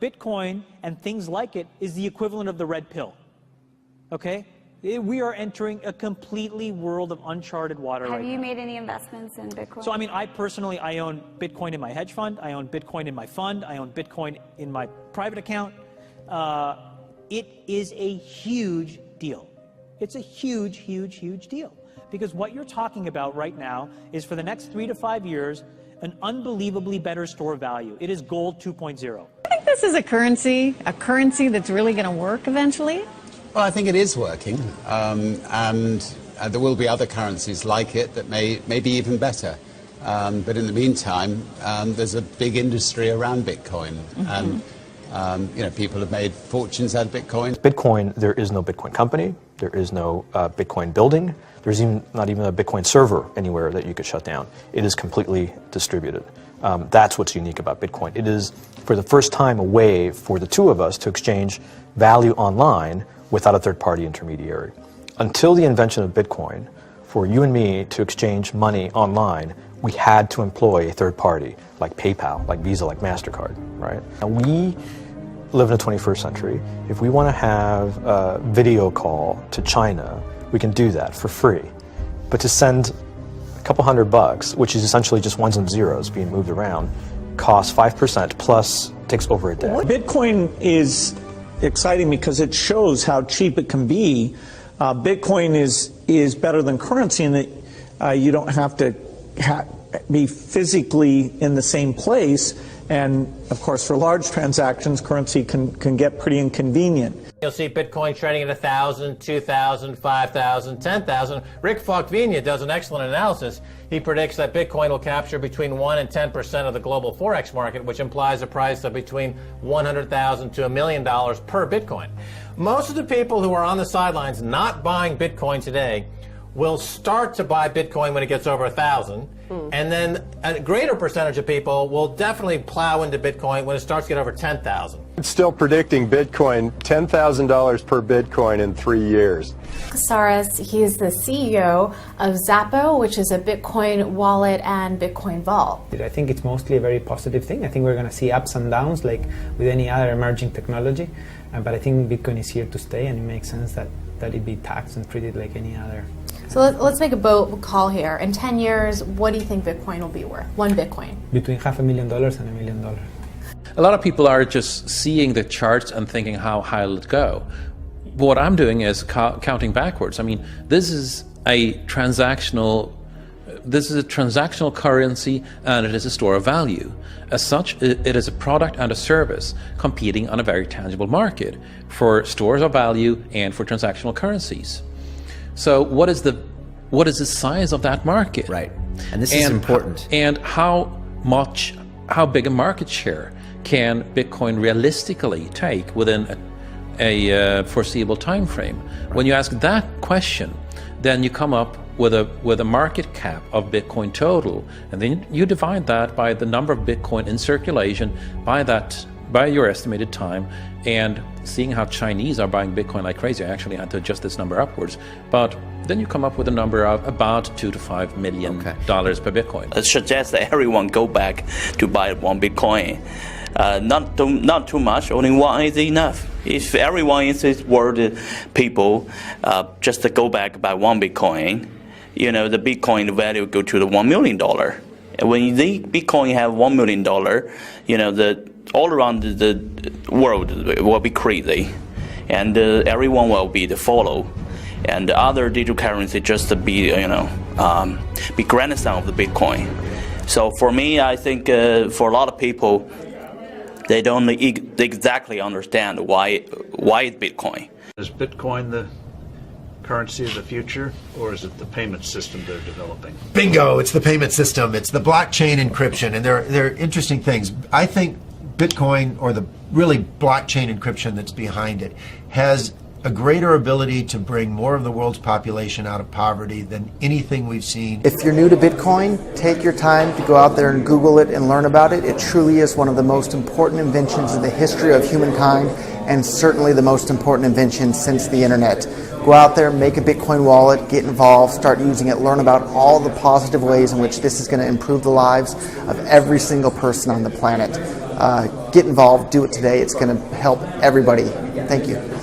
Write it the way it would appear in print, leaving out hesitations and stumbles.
Bitcoin and things like it is the equivalent of the red pill, okay? We are entering a completely world of uncharted water right now. Have you made any investments in Bitcoin? So, I mean, I personally own Bitcoin in my hedge fund. I own Bitcoin in my fund. I own Bitcoin in my private account. It is a huge deal. It's a huge, huge, huge deal. Because what you're talking about right now is for the next 3 to 5 years, an unbelievably better store of value. It is gold 2.0. I think this is a currency that's really going to work eventually. Well, I think it is working, and there will be other currencies like it that may be even better. But in the meantime, there's a big industry around Bitcoin, and people have made fortunes out of Bitcoin. Bitcoin, there is no Bitcoin company, there is no Bitcoin building, there's not even a Bitcoin server anywhere that you could shut down. It is completely distributed. That's what's unique about Bitcoin. It is, for the first time, a way for the two of us to exchange value online without a third-party intermediary. Until the invention of Bitcoin, for you and me to exchange money online, we had to employ a third party, like PayPal, like Visa, like MasterCard, right? And we live in the 21st century. If we want to have a video call to China, we can do that for free. But to send a couple $100, which is essentially just ones and zeros being moved around, costs 5% plus takes over a day. Bitcoin is exciting because it shows how cheap it can be. Bitcoin is better than currency in that you don't have to be physically in the same place. And of course, for large transactions, currency can get pretty inconvenient. You'll see Bitcoin trading at 1,000, 2,000, 5,000, 10,000. Rick Falkvinia does an excellent analysis. He predicts that Bitcoin will capture between 1 and 10% of the global Forex market, which implies a price of between $100,000 to $1 million per Bitcoin. Most of the people who are on the sidelines not buying Bitcoin today will start to buy Bitcoin when it gets over 1,000, and then a greater percentage of people will definitely plow into Bitcoin when it starts to get over 10,000. It's still predicting Bitcoin, $10,000 per Bitcoin in 3 years. Casares, he is the CEO of Xapo, which is a Bitcoin wallet and Bitcoin vault. I think it's mostly a very positive thing. I think we're going to see ups and downs like with any other emerging technology, but I think Bitcoin is here to stay, and it makes sense that it be taxed and treated like any other. So let's make a bold call here. In 10 years, what do you think Bitcoin will be worth? One Bitcoin? Between $500,000 and $1 million. A lot of people are just seeing the charts and thinking, how high will it go? What I'm doing is counting backwards. I mean, this is a transactional currency, and it is a store of value. As such, it is a product and a service competing on a very tangible market for stores of value and for transactional currencies. So what is the size of that market? Right, and this is important. And how big a market share can Bitcoin realistically take within a foreseeable time frame? Right. When you ask that question, then you come up with a market cap of Bitcoin total, and then you divide that by the number of Bitcoin in circulation by your estimated time, and seeing how Chinese are buying Bitcoin like crazy. I actually had to adjust this number upwards, but then you come up with a number of about $2 to $5 million per Bitcoin. I suggest that everyone go back to buy one Bitcoin. Not too much, only one is enough. If everyone in this world, people, just to go back buy one Bitcoin, the Bitcoin value go to the $1 million. And when the Bitcoin have $1 million, all around the world will be crazy, and everyone will be the follow, and the other digital currency just to be be grandson of the Bitcoin. So for me, I think for a lot of people, they don't exactly understand why it's Bitcoin. Is Bitcoin the currency of the future, or is it the payment system they're developing? Bingo! It's the payment system. It's the blockchain encryption, and they're interesting things. I think Bitcoin, or the really blockchain encryption that's behind it, has a greater ability to bring more of the world's population out of poverty than anything we've seen. If you're new to Bitcoin, take your time to go out there and Google it and learn about it. It truly is one of the most important inventions in the history of humankind, and certainly the most important invention since the internet. Go out there, make a Bitcoin wallet, get involved, start using it, learn about all the positive ways in which this is going to improve the lives of every single person on the planet. get involved, do it today. It's going to help everybody. Thank you.